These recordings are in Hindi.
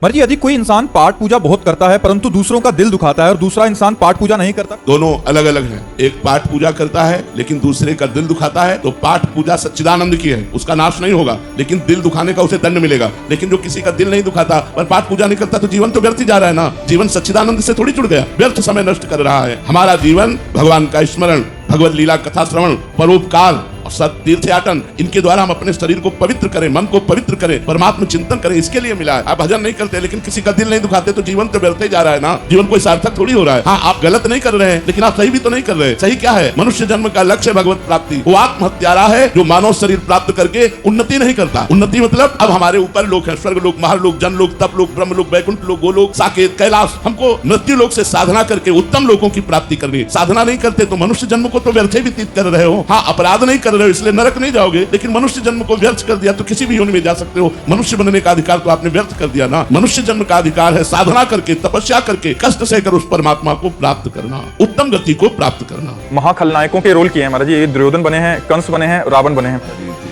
मर्जी यदि कोई इंसान पाठ पूजा बहुत करता है परंतु दूसरों का दिल दुखाता है और दूसरा इंसान पाठ पूजा नहीं करता, दोनों अलग अलग हैं। एक पाठ पूजा करता है लेकिन दूसरे का दिल दुखाता है, तो पाठ पूजा सच्चिदानंद की है, उसका नाश नहीं होगा, लेकिन दिल दुखाने का उसे दंड मिलेगा। लेकिन जो किसी का दिल नहीं दुखाता पर पाठ पूजा नहीं करता, तो जीवन तो व्यर्थ ही जा रहा है ना। जीवन सच्चिदानंद से थोड़ी जुड़ गया, व्यर्थ समय नष्ट कर रहा है। हमारा जीवन भगवान का स्मरण, भगवत लीला कथा श्रवण, परोपकार और सत तीर्थयाटन, इनके द्वारा हम अपने शरीर को पवित्र करें, मन को पवित्र करें, परमात्मा चिंतन करें, इसके लिए मिला है। आप भजन नहीं करते लेकिन किसी का दिल नहीं दुखाते, तो जीवन तो व्यर्थ ही जा रहा है ना। जीवन कोई सार्थक थोड़ी हो रहा है। हाँ, आप गलत नहीं कर रहे हैं लेकिन आप सही भी तो नहीं कर रहे। सही क्या है? मनुष्य जन्म का लक्ष्य भगवत प्राप्ति। वो आत्महत्यारा है जो मानव शरीर प्राप्त करके उन्नति नहीं करता। उन्नति मतलब अब हमारे ऊपर लोग हैं, स्वर्ग लोग, महालोक, जनलोक, तपलोक, ब्रह्मलोक, वैकुंठ लोक, गोलोक, साकेत, कैलाश। हमको मृत्यु लोक से साधना करके उत्तम लोकों की प्राप्ति करनी। साधना नहीं करते तो मनुष्य जन्म को तो व्यर्थ ही व्यतीत कर रहे हो। हाँ, अपराध नहीं कर रहे हो इसलिए नरक नहीं जाओगे, लेकिन मनुष्य जन्म को व्यर्थ कर दिया तो किसी भी योनि में जा सकते हो। मनुष्य बनने का अधिकार तो आपने व्यर्थ कर दिया ना। मनुष्य जन्म का अधिकार है साधना करके, तपस्या करके, कष्ट सहकर उस परमात्मा को प्राप्त करना, उत्तम गति को प्राप्त करना। महाखलनायकों के रोल किए हैं महाराज जी, ये दुर्योधन बने हैं, कंस बने हैं, रावण बने हैं।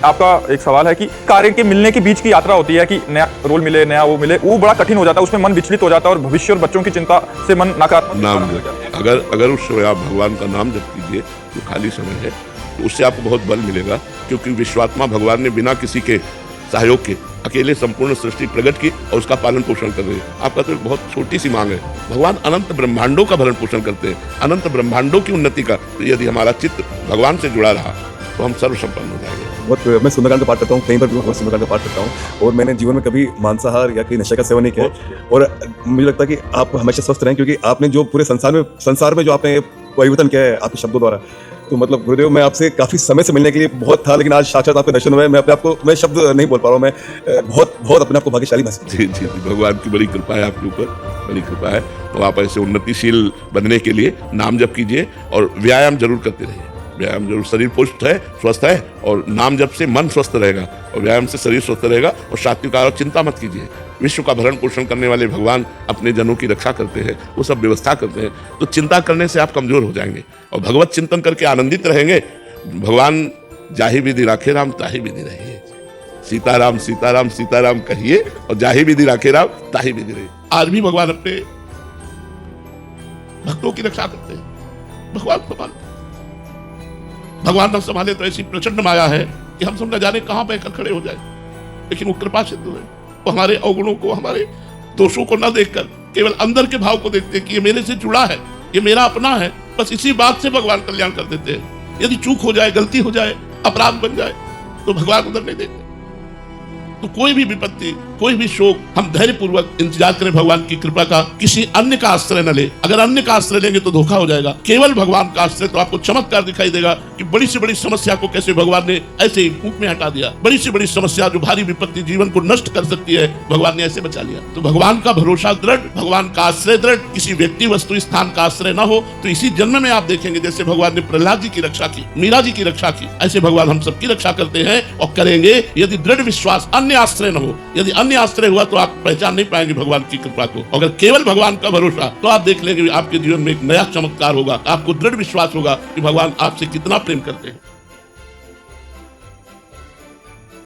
आपका एक सवाल है कि कार्य के मिलने के बीच की यात्रा होती है कि नया रोल मिले, नया वो मिले, वो बड़ा कठिन हो जाता है, उसमें मन विचलित हो जाता है और भविष्य और बच्चों की चिंता से मन नकारात्मक। अगर उस समय आप भगवान का नाम जप कीजिए, जो खाली समय है, तो उससे आपको बहुत बल मिलेगा, क्योंकि विश्वात्मा भगवान ने बिना किसी के सहयोग के अकेले संपूर्ण सृष्टि प्रकट की और उसका पालन पोषण कर रहे हैं। आपका तो एक बहुत छोटी सी मांग है। भगवान अनंत ब्रह्मांडों का भरण पोषण करते हैं, अनंत ब्रह्मांडों की उन्नति का। तो यदि हमारा चित्त भगवान से जुड़ा रहा तो हम सर्वसंपन्न हो जाएंगे। बहुत मैं सुंदरकांड का पाठ करता हूँ, कहीं पर भी सुंदरकांड का पाठ करता हूँ, और मैंने जीवन में कभी मांसाहार या कोई नशे का सेवन नहीं किया। और मुझे लगता है कि आप हमेशा स्वस्थ रहें, क्योंकि आपने जो पूरे संसार में जो आपने परिवर्तन किया है आपके शब्दों द्वारा, तो मतलब गुरुदेव, मैं आपसे काफी समय से मिलने के लिए बहुत था, लेकिन आज साक्षात आपके दर्शन हुए। मैं अपने आपको, मैं शब्द नहीं बोल पा रहा हूँ। मैं बहुत अपने आपको भाग्यशाली महसूस। जी, भगवान की बड़ी कृपा है आपके ऊपर, बड़ी कृपा है। तो आप ऐसे उन्नतिशील बनने के लिए नाम जप कीजिए और व्यायाम जरूर करते रहिए। व्यायाम जरूर, शरीर पुष्ट है, स्वस्थ है, और नाम जप से मन स्वस्थ रहेगा और व्यायाम से शरीर स्वस्थ रहेगा। और सात्विक आहार, चिंता मत कीजिए। विश्व का भरण पोषण करने वाले भगवान अपने जनों की रक्षा करते हैं, वो सब व्यवस्था करते हैं। तो चिंता करने से आप कमजोर हो जाएंगे और भगवत चिंतन करके आनंदित रहेंगे। भगवान जाहि विधि राखे राम ताहि विधि रहिए। सीताराम सीताराम सीताराम कहिए और जाहि विधि राखे राम ताहि विधि रहिए। आज भी भगवान अपने भक्तों की रक्षा करते हैं। भगवान न संभाले तो ऐसी प्रचंड माया है कि हम सब न जाने कहां बहकर खड़े हो जाए, लेकिन वो कृपा सिंधु है। वो हमारे अवगुणों को, हमारे दोषों को न देखकर केवल अंदर के भाव को देखते हैं कि ये मेरे से जुड़ा है, ये मेरा अपना है। बस इसी बात से भगवान कल्याण कर देते हैं। यदि चूक हो जाए, गलती हो जाए, अपराध बन जाए, तो भगवान उधर नहीं देखते। तो कोई भी विपत्ति, कोई भी शोक, हम धैर्य पूर्वक इंतजार करें भगवान की कृपा का। किसी अन्य का आश्रय न ले। अगर अन्य का आश्रय लेंगे तो धोखा हो जाएगा। केवल भगवान का आश्रय, तो आपको चमत्कार दिखाई देगा कि बड़ी से बड़ी समस्या को कैसे भगवान ने ऐसे ही फूंक में हटा दिया। बड़ी से बड़ी समस्या, जो भारी विपत्ति जीवन को नष्ट कर सकती है, भगवान ने ऐसे बचा लिया। तो भगवान का भरोसा दृढ़, भगवान का आश्रय दृढ़, किसी व्यक्ति, वस्तु, स्थान का आश्रय न हो, तो इसी जन्म में आप देखेंगे जैसे भगवान ने प्रहलाद जी की रक्षा की, मीरा जी की रक्षा की, ऐसे भगवान हम सबकी रक्षा करते हैं और करेंगे। यदि दृढ़ विश्वास, अन्य आश्रय न हो, यदि अन्य आश्रय हुआ तो आप पहचान नहीं पाएंगे भगवान की कृपा को। अगर केवल भगवान का भरोसा, तो आप देख लेंगे आपके जीवन में एक नया चमत्कार होगा। आपको दृढ़ विश्वास होगा कि भगवान आपसे कितना प्रेम करते हैं।